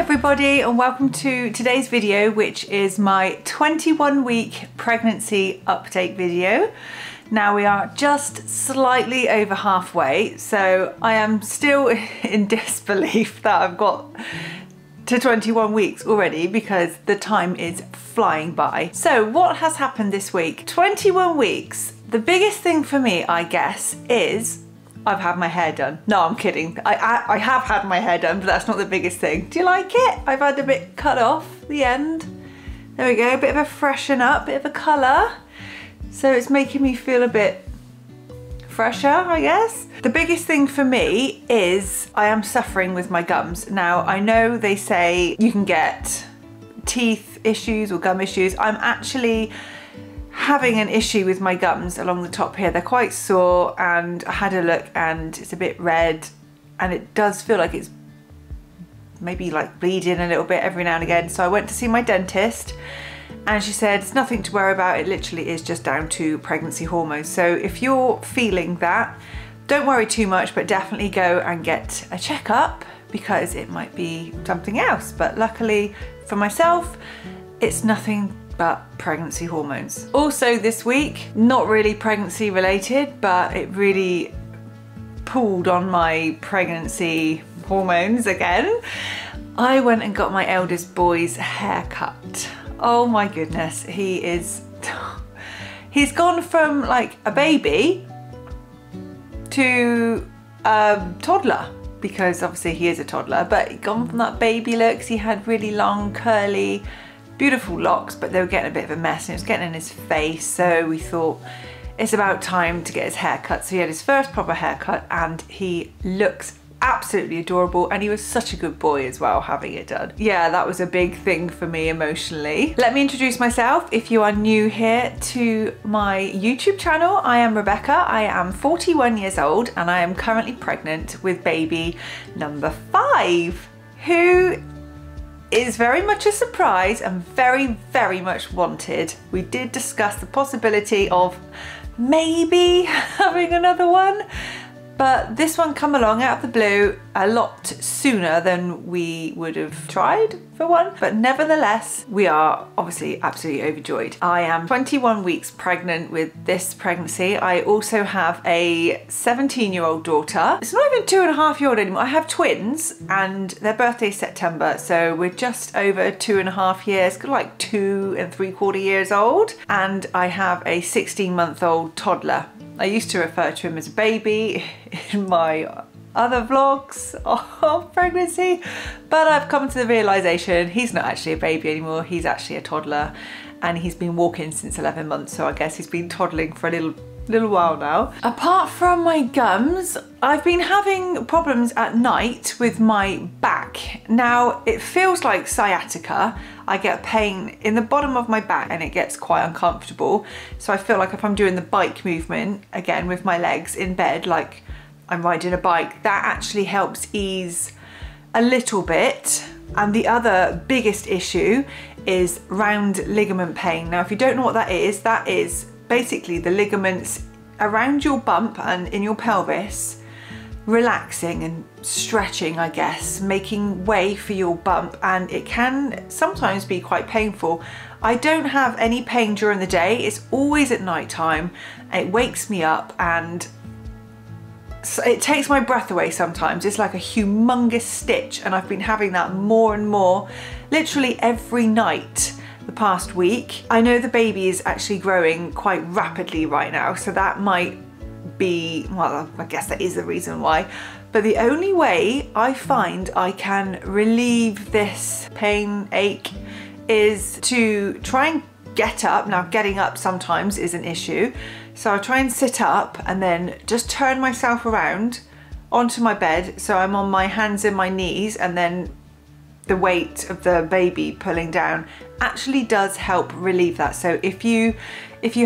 everybody, and welcome to today's video, which is my 21-week pregnancy update video. Now we are just slightly over halfway, so I am still in disbelief that I've got to 21 weeks already because the time is flying by. So what has happened this week? 21 weeks. The biggest thing for me, I guess, is I've had my hair done. No, I'm kidding. I have had my hair done, but that's not the biggest thing. Do you like it? I've had a bit cut off the end. There we go, a bit of a freshen up, bit of a colour. So it's making me feel a bit fresher, I guess. The biggest thing for me is I am suffering with my gums. Now, I know they say you can get teeth issues or gum issues. I'm actually having an issue with my gums along the top here. They're quite sore, and I had a look and it's a bit red, and it does feel like it's maybe like bleeding a little bit every now and again. So I went to see my dentist and she said it's nothing to worry about, it literally is just down to pregnancy hormones. So if you're feeling that, don't worry too much, but definitely go and get a checkup because it might be something else. But luckily for myself, it's nothing but pregnancy hormones. Also this week, not really pregnancy related, but it really pulled on my pregnancy hormones again. I went and got my eldest boy's haircut. Oh my goodness, he's gone from like a baby to a toddler, because obviously he is a toddler, but he'd gone from that baby looks. He had really long, curly, beautiful locks, but they were getting a bit of a mess and it was getting in his face. So we thought it's about time to get his hair cut. So he had his first proper haircut and he looks absolutely adorable, and he was such a good boy as well having it done. Yeah, that was a big thing for me emotionally. Let me introduce myself if you are new here to my YouTube channel. I am Rebecca, I am 41 years old and I am currently pregnant with baby number 5, who is very much a surprise and very, very much wanted. We did discuss the possibility of maybe having another one, but this one come along out of the blue a lot sooner than we would have tried for one. But nevertheless, we are obviously absolutely overjoyed. I am 21 weeks pregnant with this pregnancy. I also have a 17-year-old daughter. It's not even 2.5-year-old anymore. I have twins and their birthday's September. So we're just over 2.5 years, like 2 3/4 years old. And I have a 16-month-old toddler. I used to refer to him as a baby in my other vlogs of pregnancy, but I've come to the realization he's not actually a baby anymore. He's actually a toddler, and he's been walking since 11 months. So I guess he's been toddling for a little while now. Apart from my gums, I've been having problems at night with my back. Now it feels like sciatica. I get pain in the bottom of my back and it gets quite uncomfortable. So I feel like if I'm doing the bike movement again with my legs in bed, like I'm riding a bike, that actually helps ease a little bit. And the other biggest issue is round ligament pain. Now, if you don't know what that is basically the ligaments around your bump and in your pelvis relaxing and stretching, I guess, making way for your bump, and it can sometimes be quite painful. I don't have any pain during the day, it's always at night time, and it wakes me up and it takes my breath away sometimes. It's like a humongous stitch, and I've been having that more and more, literally every night the past week. I know the baby is actually growing quite rapidly right now, so that might be, well, I guess that is the reason why. But the only way I find I can relieve this pain, ache, is to try and get up. Now, getting up sometimes is an issue. So I try and sit up and then just turn myself around onto my bed. So I'm on my hands and my knees, and then the weight of the baby pulling down actually does help relieve that. So if you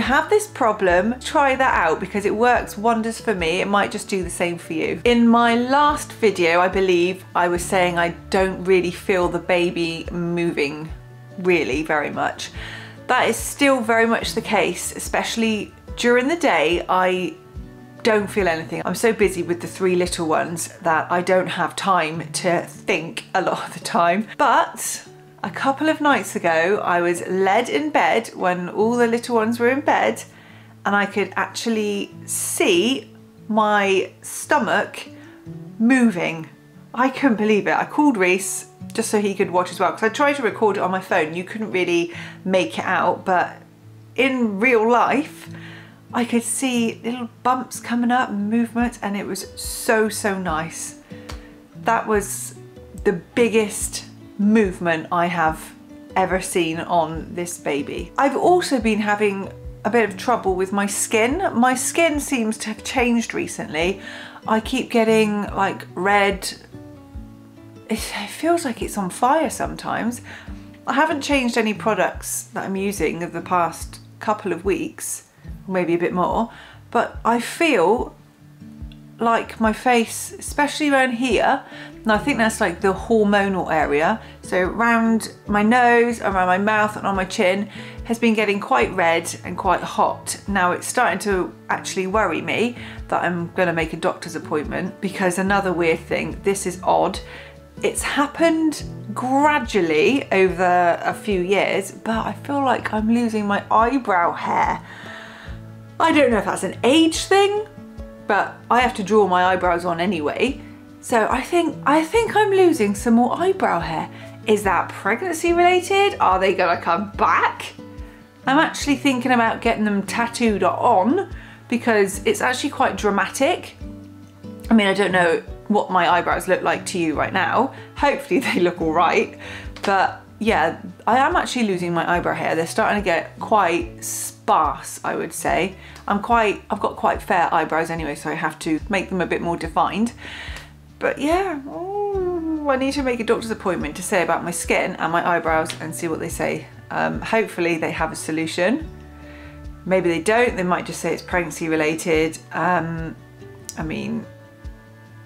have this problem, try that out because it works wonders for me. It might just do the same for you. In my last video, I believe I was saying I don't really feel the baby moving really very much. That is still very much the case, especially during the day. I don't feel anything. I'm so busy with the 3 little ones that I don't have time to think a lot of the time. But a couple of nights ago, I was led in bed when all the little ones were in bed, and I could actually see my stomach moving. I couldn't believe it. I called Reese just so he could watch as well, because I tried to record it on my phone. You couldn't really make it out, but in real life, I could see little bumps coming up and movement, and it was so, so nice. That was the biggest movement I have ever seen on this baby. I've also been having a bit of trouble with my skin. My skin seems to have changed recently. I keep getting like red. It feels like it's on fire sometimes. I haven't changed any products that I'm using of the past couple of weeks, maybe a bit more, but I feel like my face, especially around here, and I think that's like the hormonal area, so around my nose, around my mouth and on my chin, has been getting quite red and quite hot. Now it's starting to actually worry me that I'm going to make a doctor's appointment, because another weird thing, this is odd, it's happened gradually over a few years, but I feel like I'm losing my eyebrow hair. I don't know if that's an age thing, but I have to draw my eyebrows on anyway. So I think I'm losing some more eyebrow hair. Is that pregnancy related? Are they gonna come back? I'm actually thinking about getting them tattooed on, because it's actually quite dramatic. I mean, I don't know what my eyebrows look like to you right now. Hopefully they look all right. But yeah, I am actually losing my eyebrow hair. They're starting to get quite sparse, I would say. I've got quite fair eyebrows anyway, so I have to make them a bit more defined. But yeah, I need to make a doctor's appointment to say about my skin and my eyebrows and see what they say. Hopefully they have a solution. Maybe they don't, they might just say it's pregnancy related. I mean,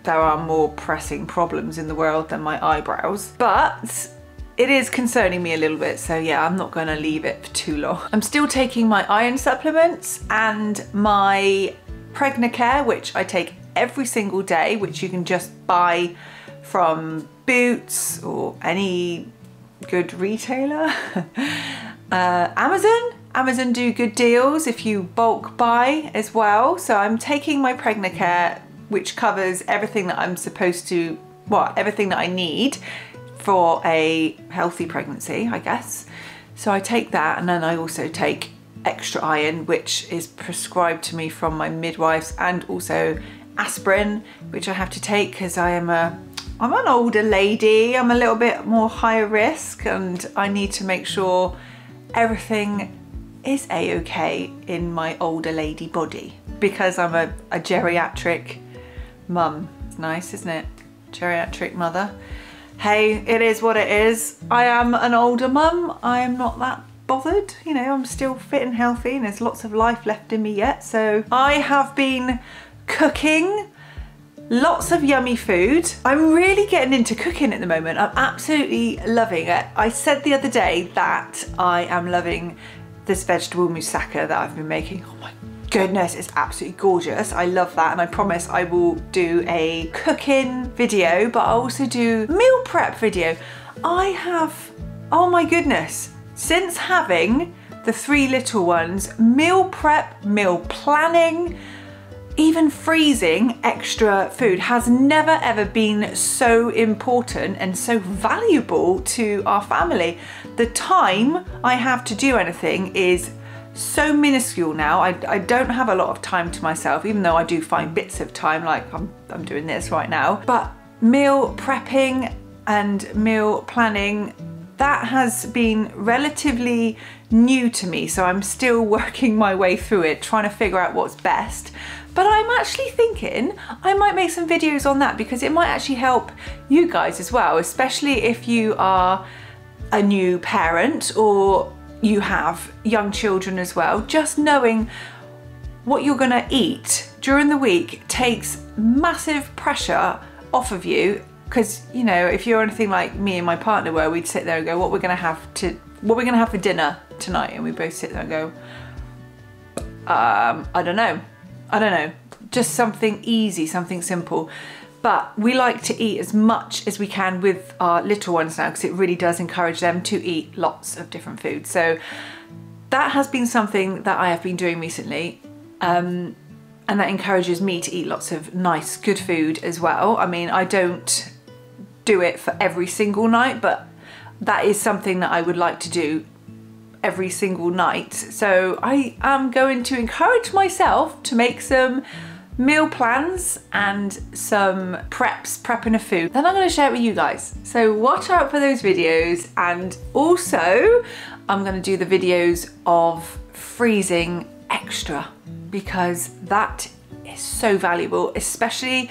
there are more pressing problems in the world than my eyebrows, but it is concerning me a little bit, so yeah, I'm not gonna leave it for too long. I'm still taking my iron supplements and my Pregnacare, which I take every single day, which you can just buy from Boots or any good retailer. Amazon do good deals if you bulk buy as well. So I'm taking my Pregnacare, which covers everything that I'm supposed to, well, everything that I need for a healthy pregnancy, I guess. So I take that, and then I also take extra iron, which is prescribed to me from my midwives, and also aspirin, which I have to take because I'm an older lady. I'm a little bit more higher risk, and I need to make sure everything is a-okay in my older lady body, because I'm a geriatric mum. It's nice, isn't it? Geriatric mother. Hey, it is what it is. I am an older mum. I am not that bothered. You know, I'm still fit and healthy, and there's lots of life left in me yet. So I have been cooking lots of yummy food. I'm really getting into cooking at the moment. I'm absolutely loving it. I said the other day that I am loving this vegetable moussaka that I've been making. Oh my goodness, it's absolutely gorgeous. I love that, and I promise I will do a cooking video, but I'll also do meal prep video. I have, oh my goodness, since having the 3 little ones, meal prep, meal planning, even freezing extra food has never ever been so important and so valuable to our family. The time I have to do anything is so minuscule now. I don't have a lot of time to myself, even though I do find bits of time, like I'm doing this right now. But meal prepping and meal planning, that has been relatively new to me, so I'm still working my way through it, trying to figure out what's best. But I'm actually thinking I might make some videos on that, because it might actually help you guys as well, especially if you are a new parent or you have young children as well. Just knowing what you're gonna eat during the week takes massive pressure off of you, because, you know, if you're anything like me and my partner, where we'd sit there and go, what we're gonna have for dinner tonight, and we both sit there and go, I don't know. I don't know, just something easy, something simple. But we like to eat as much as we can with our little ones now, because it really does encourage them to eat lots of different foods. So that has been something that I have been doing recently. And that encourages me to eat lots of nice, good food as well. I mean, I don't do it for every single night, but that is something that I would like to do every single night. So I am going to encourage myself to make some meal plans and some prepping of food. Then I'm going to share it with you guys. So watch out for those videos, and also I'm going to do the videos of freezing extra, because that is so valuable, especially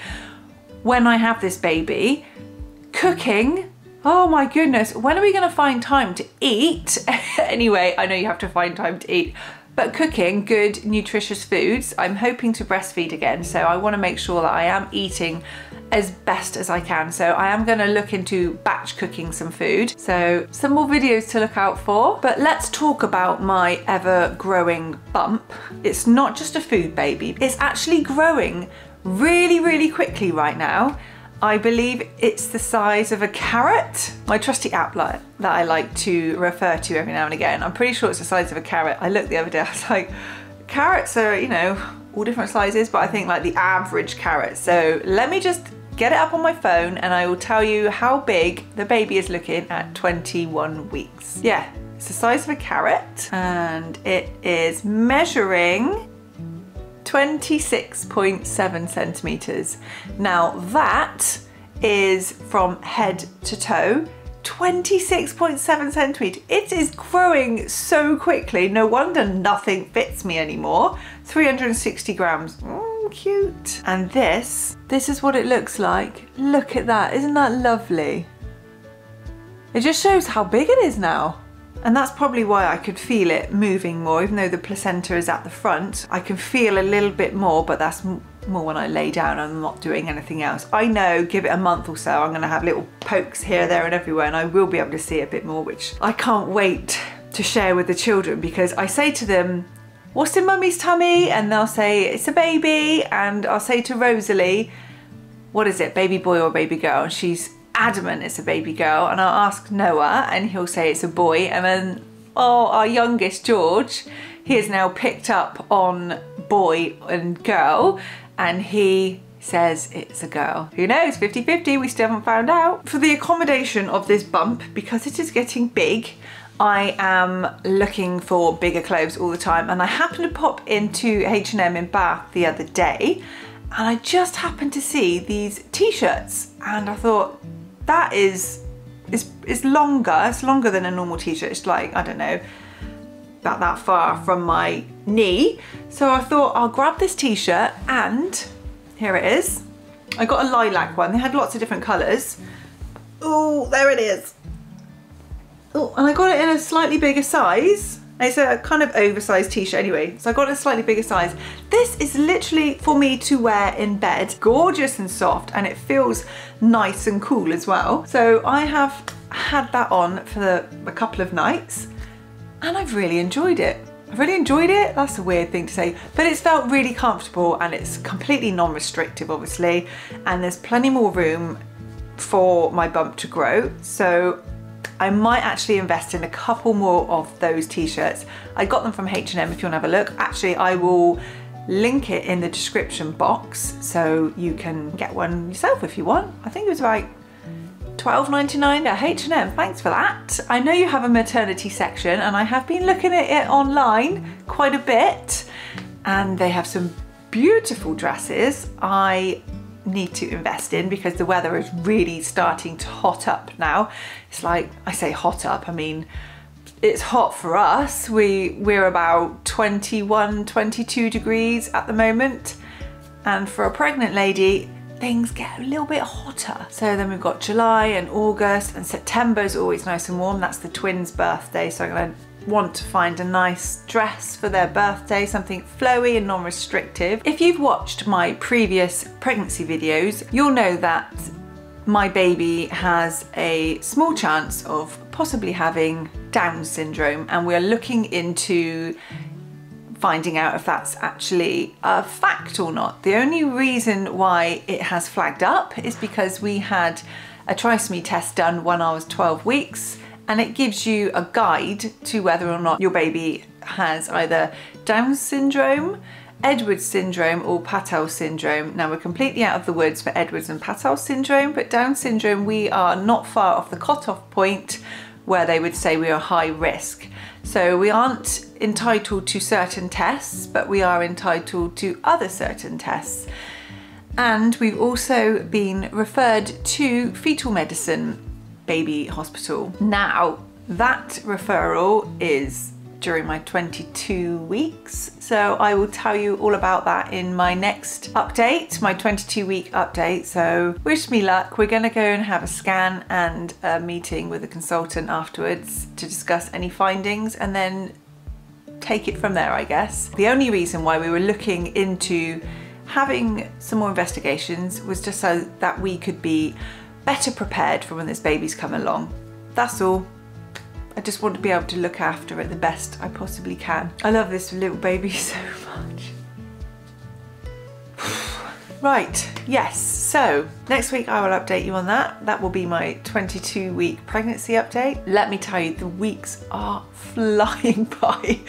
when I have this baby. Cooking, oh my goodness, when are we going to find time to eat? Anyway, I know you have to find time to eat, but cooking good, nutritious foods. I'm hoping to breastfeed again, so I want to make sure that I am eating as best as I can. So I am going to look into batch cooking some food. So some more videos to look out for. But let's talk about my ever-growing bump. It's not just a food baby. It's actually growing really, really quickly right now. I believe it's the size of a carrot. My trusty app that I like to refer to every now and again. I'm pretty sure it's the size of a carrot. I looked the other day, I was like, carrots are, you know, all different sizes, but I think like the average carrot. So let me just get it up on my phone and I will tell you how big the baby is looking at 21 weeks. Yeah, it's the size of a carrot, and it is measuring 26.7 centimeters. Now that is from head to toe, 26.7 centimeters. It is growing so quickly. No wonder nothing fits me anymore. 360 grams, cute. And this is what it looks like. Look at that, isn't that lovely? It just shows how big it is now. And that's probably why I could feel it moving more, even though the placenta is at the front. I can feel a little bit more, but that's more when I lay down and I'm not doing anything else. I know, give it a month or so, I'm gonna have little pokes here, there and everywhere, and I will be able to see a bit more, which I can't wait to share with the children, because I say to them, what's in mummy's tummy? And they'll say, it's a baby. And I'll say to Rosalie, what is it, baby boy or baby girl? And she's adamant it's a baby girl. And I'll ask Noah and he'll say it's a boy. And then, oh, our youngest George, he has now picked up on boy and girl, and he says it's a girl. Who knows, 50-50, we still haven't found out. For the accommodation of this bump, because it is getting big, I am looking for bigger clothes all the time, and I happened to pop into H&M in Bath the other day, and I just happened to see these t-shirts, and I thought, that is longer. It's longer than a normal t-shirt. It's like, I don't know, about that far from my knee. So I thought I'll grab this t-shirt, and here it is. I got a lilac one. They had lots of different colours. Oh, there it is. Oh, and I got it in a slightly bigger size. It's a kind of oversized t-shirt anyway, so I got a slightly bigger size. This is literally for me to wear in bed. Gorgeous and soft, and it feels nice and cool as well. So I have had that on for a couple of nights, and I've really enjoyed it. I've really enjoyed it. That's a weird thing to say, but it's felt really comfortable, and it's completely non-restrictive, obviously, and there's plenty more room for my bump to grow. So I might actually invest in a couple more of those t-shirts. I got them from H&M if you want to have a look. Actually, I will link it in the description box so you can get one yourself if you want. I think it was about $12.99 at H&M, thanks for that. I know you have a maternity section, and I have been looking at it online quite a bit, and they have some beautiful dresses I need to invest in, because the weather is really starting to hot up now. It's like, I say hot up, I mean it's hot for us. We're about 21, 22 degrees at the moment, and for a pregnant lady things get a little bit hotter. So then we've got July and August, and September is always nice and warm. That's the twins' birthday, so I'm gonna want to find a nice dress for their birthday, something flowy and non-restrictive. If you've watched my previous pregnancy videos, you'll know that my baby has a small chance of possibly having Down syndrome, and we're looking into finding out if that's actually a fact or not. The only reason why it has flagged up is because we had a trisomy test done when I was 12 weeks, and it gives you a guide to whether or not your baby has either Down syndrome, Edwards syndrome or Patau syndrome. Now we're completely out of the woods for Edwards and Patau syndrome, but Down syndrome, we are not far off the cutoff point where they would say we are high risk. So we aren't entitled to certain tests, but we are entitled to other certain tests. And we've also been referred to fetal medicine baby hospital. Now that referral is during my 22 weeks. So I will tell you all about that in my next update, my 22-week update. So wish me luck. We're gonna go and have a scan and a meeting with a consultant afterwards to discuss any findings and then take it from there, I guess. The only reason why we were looking into having some more investigations was just so that we could be better prepared for when this baby's come along. That's all. I just want to be able to look after it the best I possibly can. I love this little baby so much. Right, yes, so next week I will update you on that. That will be my 22-week pregnancy update. Let me tell you, the weeks are flying by.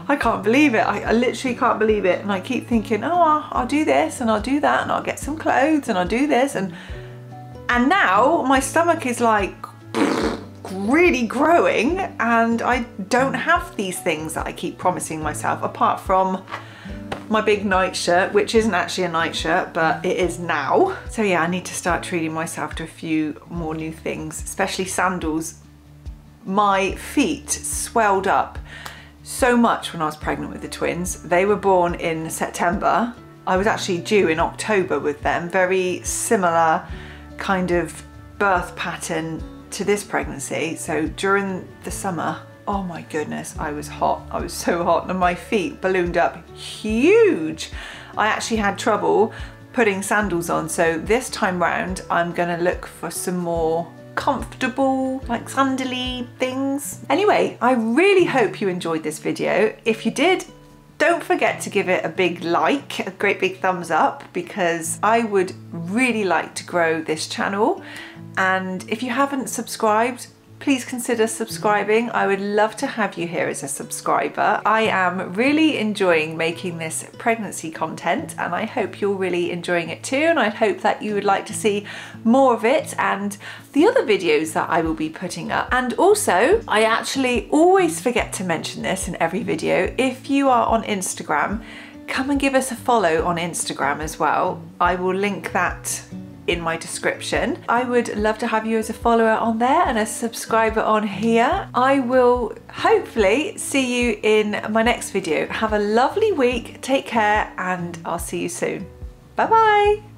I can't believe it. I literally can't believe it. And I keep thinking, oh, I'll do this and I'll do that and I'll get some clothes and I'll do this. And now my stomach is like really growing and I don't have these things that I keep promising myself, apart from my big night shirt, which isn't actually a night shirt, but it is now. So yeah, I need to start treating myself to a few more new things, especially sandals. My feet swelled up so much when I was pregnant with the twins. They were born in September. I was actually due in October with them. Very similar kind of birth pattern to this pregnancy. So during the summer, oh my goodness, I was hot. I was so hot and my feet ballooned up huge. I actually had trouble putting sandals on. So this time round, I'm gonna look for some more comfortable, like sandally things. Anyway, I really hope you enjoyed this video. If you did, don't forget to give it a big like, a great big thumbs up, because I would really like to grow this channel. And if you haven't subscribed, please consider subscribing. I would love to have you here as a subscriber. I am really enjoying making this pregnancy content and I hope you're really enjoying it too, and I hope that you would like to see more of it and the other videos that I will be putting up. And also, I actually always forget to mention this in every video, if you are on Instagram, come and give us a follow on Instagram as well. I will link that in my description. I would love to have you as a follower on there and a subscriber on here. I will hopefully see you in my next video. Have a lovely week, take care, and I'll see you soon. Bye bye.